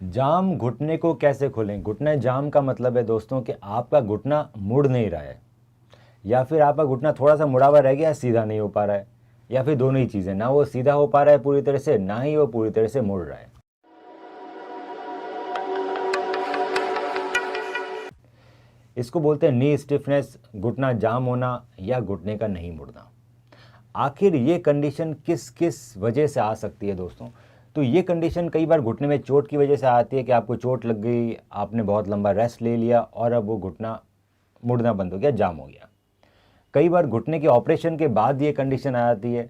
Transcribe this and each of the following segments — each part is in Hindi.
जाम घुटने को कैसे खोलें? घुटने जाम का मतलब है दोस्तों कि आपका घुटना मुड़ नहीं रहा है, या फिर आपका घुटना थोड़ा सा मुड़ा हुआ रह गया, सीधा नहीं हो पा रहा है, या फिर दोनों ही चीज़ें, ना वो सीधा हो पा रहा है पूरी तरह से, ना ही वो पूरी तरह से मुड़ रहा है। इसको बोलते हैं नी स्टिफनेस, घुटना जाम होना या घुटने का नहीं मुड़ना। आखिर ये कंडीशन किस किस वजह से आ सकती है दोस्तों? तो ये कंडीशन कई बार घुटने में चोट की वजह से आती है कि आपको चोट लग गई, आपने बहुत लंबा रेस्ट ले लिया और अब वो घुटना मुड़ना बंद हो गया, जाम हो गया। कई बार घुटने के ऑपरेशन के बाद ये कंडीशन आ जाती है,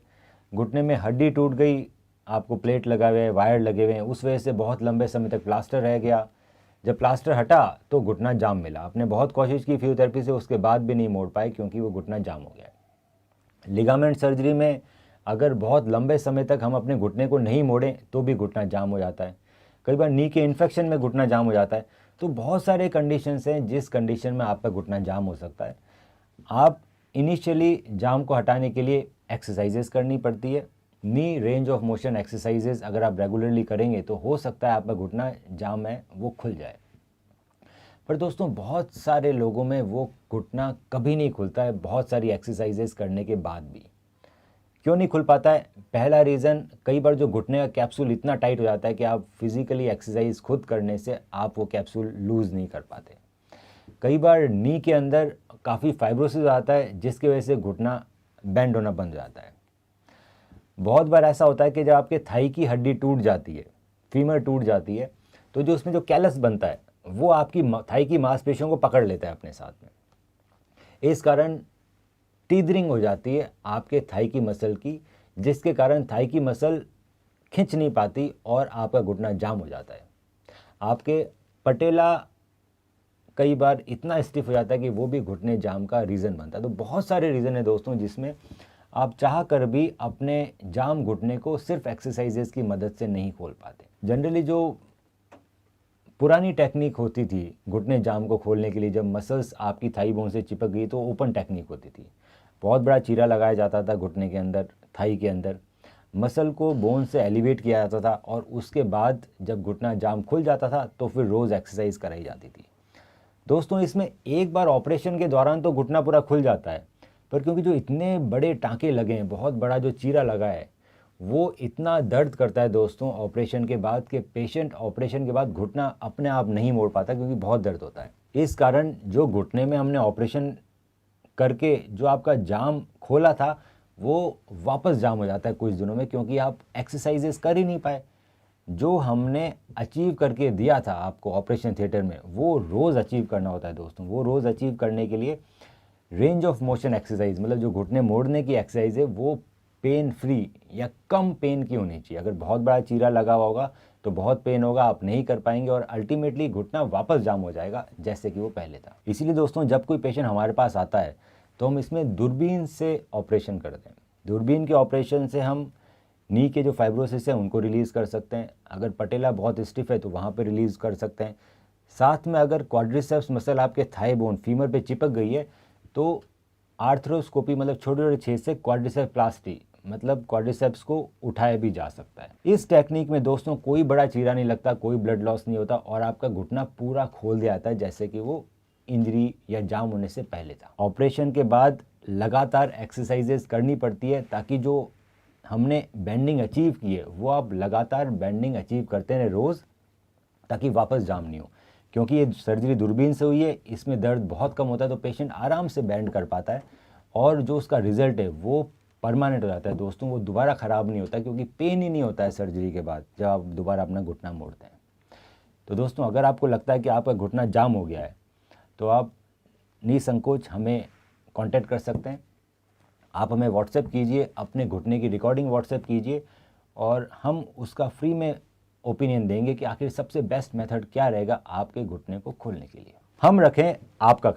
घुटने में हड्डी टूट गई, आपको प्लेट लगा हुए हैं, वायर लगे हुए हैं, उस वजह से बहुत लंबे समय तक प्लास्टर रह गया। जब प्लास्टर हटा तो घुटना जाम मिला, आपने बहुत कोशिश की फिजियोथेरेपी से, उसके बाद भी नहीं मोड़ पाए क्योंकि वो घुटना जाम हो गया। लिगामेंट सर्जरी में अगर बहुत लंबे समय तक हम अपने घुटने को नहीं मोड़ें तो भी घुटना जाम हो जाता है। कई बार नी के इन्फेक्शन में घुटना जाम हो जाता है। तो बहुत सारे कंडीशंस हैं जिस कंडीशन में आपका घुटना जाम हो सकता है। आप इनिशियली जाम को हटाने के लिए एक्सरसाइजेस करनी पड़ती है। नी रेंज ऑफ मोशन एक्सरसाइजेस अगर आप रेगुलरली करेंगे तो हो सकता है आपका घुटना जाम है वो खुल जाए। पर दोस्तों बहुत सारे लोगों में वो घुटना कभी नहीं खुलता है, बहुत सारी एक्सरसाइजेस करने के बाद भी। क्यों नहीं खुल पाता है? पहला रीज़न, कई बार जो घुटने का कैप्सूल इतना टाइट हो जाता है कि आप फिजिकली एक्सरसाइज खुद करने से आप वो कैप्सूल लूज़ नहीं कर पाते। कई बार नी के अंदर काफ़ी फाइब्रोसिस आता है जिसकी वजह से घुटना बेंड होना बंद हो जाता है। बहुत बार ऐसा होता है कि जब आपके थाई की हड्डी टूट जाती है, फीमर टूट जाती है, तो जो उसमें जो कैलस बनता है वो आपकी थाई की मांसपेशियों को पकड़ लेता है अपने साथ में। इस कारण टीदरिंग हो जाती है आपके थाई की मसल की, जिसके कारण थाई की मसल खींच नहीं पाती और आपका घुटना जाम हो जाता है। आपके पटेला कई बार इतना स्टिफ हो जाता है कि वो भी घुटने जाम का रीज़न बनता है। तो बहुत सारे रीज़न है दोस्तों जिसमें आप चाह कर भी अपने जाम घुटने को सिर्फ एक्सरसाइजेस की मदद से नहीं खोल पाते। जनरली जो पुरानी टेक्निक होती थी घुटने जाम को खोलने के लिए, जब मसल्स आपकी थाई बोन से चिपक गई तो ओपन टेक्निक होती थी। बहुत बड़ा चीरा लगाया जाता था घुटने के अंदर, थाई के अंदर, मसल को बोन से एलिवेट किया जाता था और उसके बाद जब घुटना जाम खुल जाता था तो फिर रोज़ एक्सरसाइज कराई जाती थी। दोस्तों इसमें एक बार ऑपरेशन के दौरान तो घुटना पूरा खुल जाता है, पर क्योंकि जो इतने बड़े टाँके लगे हैं, बहुत बड़ा जो चीरा लगा है, वो इतना दर्द करता है दोस्तों ऑपरेशन के बाद कि पेशेंट ऑपरेशन के बाद घुटना अपने आप नहीं मोड़ पाता क्योंकि बहुत दर्द होता है। इस कारण जो घुटने में हमने ऑपरेशन करके जो आपका जाम खोला था वो वापस जाम हो जाता है कुछ दिनों में, क्योंकि आप एक्सरसाइजेस कर ही नहीं पाए। जो हमने अचीव करके दिया था आपको ऑपरेशन थिएटर में वो रोज़ अचीव करना होता है दोस्तों। वो रोज़ अचीव करने के लिए रेंज ऑफ मोशन एक्सरसाइज, मतलब जो घुटने मोड़ने की एक्सरसाइज है, वो पेन फ्री या कम पेन की होनी चाहिए। अगर बहुत बड़ा चीरा लगा हुआ होगा तो बहुत पेन होगा, आप नहीं कर पाएंगे और अल्टीमेटली घुटना वापस जाम हो जाएगा जैसे कि वो पहले था। इसीलिए दोस्तों जब कोई पेशेंट हमारे पास आता है तो हम इसमें दूरबीन से ऑपरेशन करते हैं। दूरबीन के ऑपरेशन से हम नी के जो फाइब्रोसिस है उनको रिलीज़ कर सकते हैं। अगर पटेला बहुत स्टिफ है तो वहाँ पर रिलीज़ कर सकते हैं। साथ में अगर क्वाड्रिसेप्स मसल आपके थाई बोन फीमर पे चिपक गई है तो आर्थ्रोस्कोपी, मतलब छोटे छोटे छेद से क्वाड्रिसेप्स प्लास्टी, मतलब क्वाड्रिसेप्स को उठाया भी जा सकता है। इस टेक्निक में दोस्तों कोई बड़ा चीरा नहीं लगता, कोई ब्लड लॉस नहीं होता और आपका घुटना पूरा खोल दिया जाता है जैसे कि वो इंजरी या जाम होने से पहले था। ऑपरेशन के बाद लगातार एक्सरसाइजेस करनी पड़ती है ताकि जो हमने बेंडिंग अचीव की है वो आप लगातार बेंडिंग अचीव करते रहें रोज़, ताकि वापस जाम नहीं हो। क्योंकि ये सर्जरी दूरबीन से हुई है, इसमें दर्द बहुत कम होता है तो पेशेंट आराम से बैंड कर पाता है और जो उसका रिजल्ट है वो परमानेंट हो जाता है दोस्तों। वो दोबारा ख़राब नहीं होता क्योंकि पेन ही नहीं होता है सर्जरी के बाद जब आप दोबारा अपना घुटना मोड़ते हैं। तो दोस्तों अगर आपको लगता है कि आपका घुटना जाम हो गया है तो आप निसंकोच हमें कांटेक्ट कर सकते हैं। आप हमें व्हाट्सएप कीजिए, अपने घुटने की रिकॉर्डिंग व्हाट्सएप कीजिए और हम उसका फ्री में ओपिनियन देंगे कि आखिर सबसे बेस्ट मेथड क्या रहेगा आपके घुटने को खोलने के लिए। हम रखें आपका ख्याल।